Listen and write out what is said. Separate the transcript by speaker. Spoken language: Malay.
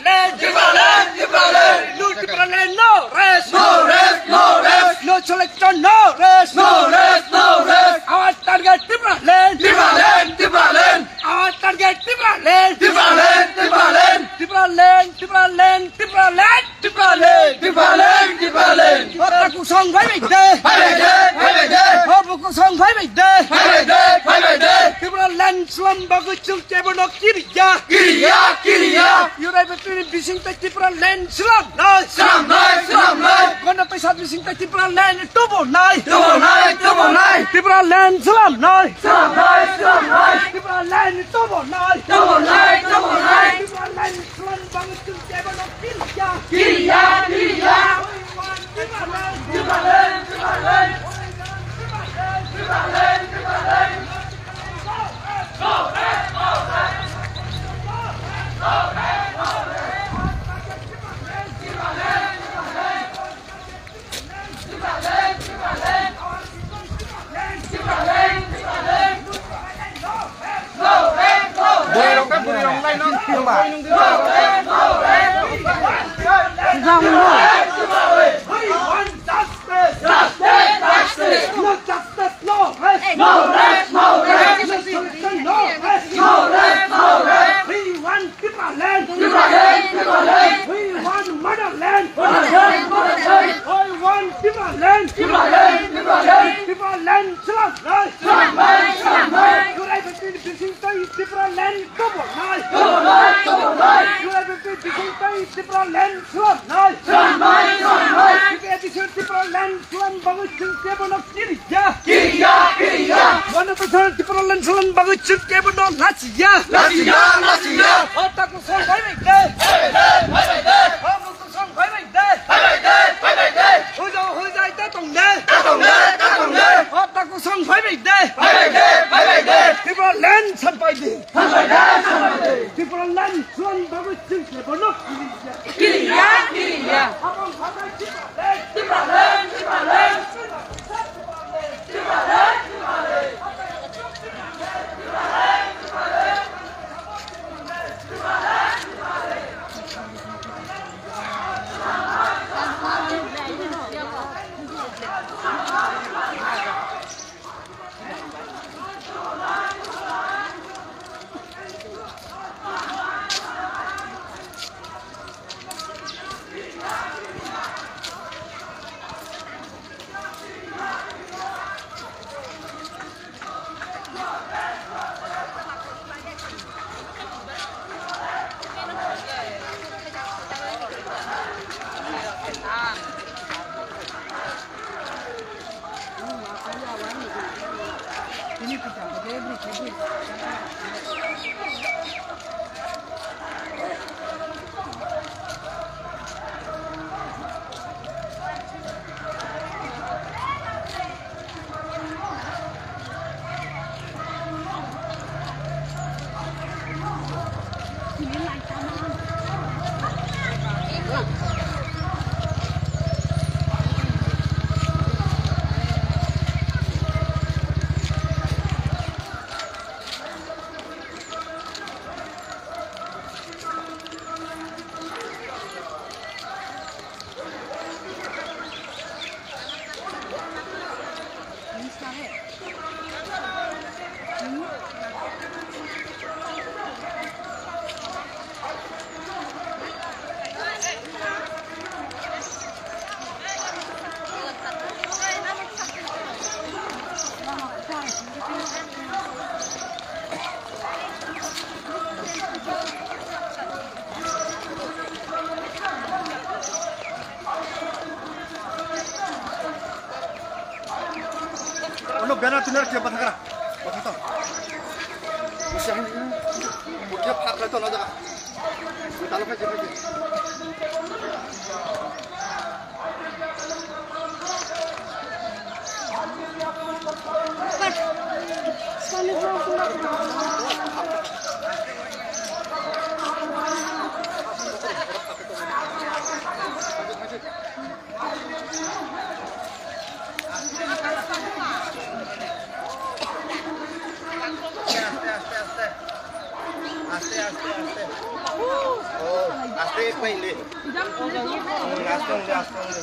Speaker 1: Timberland, Timberland, Timberland. No Timberland, no rest, no rest, no rest. No selection, no rest, no rest, no rest. Our target Timberland, Timberland, Timberland. Our target Timberland, Timberland, Timberland. Timberland, Timberland, Timberland, Timberland, Timberland, Timberland. Hãy cuộc sống phải bình tĩnh, phải bình tĩnh, phải bình tĩnh. Hãy cuộc sống phải bình tĩnh, phải bình tĩnh, phải bình tĩnh. Timberland Islam bagus cungke bonok kiriya, kiriya, kiriya. Yurai betul bising tak Timberland Islam, nay, Islam, nay, Islam, nay. Kono pesat bising tak Timberland tubuh nay, tubuh nay, tubuh nay. Timberland Islam, nay, Islam, nay, Islam, nay. Timberland tubuh nay, tubuh nay, tubuh nay. Timberland Islam bagus cungke bonok kiriya, kiriya, kiriya. Timberland, Timberland, Timberland. Timberland, Timberland. Go, red, go, red. Go, red, go, red. Timberland, Timberland. Timberland, Timberland. Timberland, Timberland. Go, red, go, red. Bùi đồng cái bùi đồng đây nó không bà. Go, red, go, red. Không rồi. We want justice. Justice, justice. No justice, no rest. No rest, no rest. No rest, no rest, no rest. We want Timberland. Timberland, Timberland. We want motherland. Motherland, motherland. I want Timberland. Timberland, Timberland. Timberland, Islam, nay, Islam, nay, Islam, nay. Yurai betul bising tay Timberland tubuh nay, tubuh nay, tubuh nay. Yurai betul bising tay Timberland Islam, nay, Islam, nay, Islam, nay. Kita bising Timberland Islam bagus cungke bonok kiriya, kiriya, kiriya. Mana betul Timberland Islam bagus cungke bonok lasiya, lasiya, lasiya. Otakku song phải bình tĩnh, phải bình tĩnh, phải bình tĩnh. Otakku song phải bình tĩnh, phải bình tĩnh, phải bình tĩnh. Hôi dai tới tổng đế, tới tổng đế, tới tổng đế. Otakku song phải bình tĩnh, phải bình tĩnh, phải bình tĩnh. Timberland sampai di, sampai di, sampai di. Timberland Islam bagus cungke bonok kiriya, kiriya, kiriya. Abang pakai Timberland, Timberland, Timberland. Timberland, Timberland.
Speaker 2: Benar tunar dia batang kara, batang tu. Mesti ini, dia pak lagi tu nak jaga. Kita lakukan je lagi. पहिले
Speaker 1: আস্তে আস্তে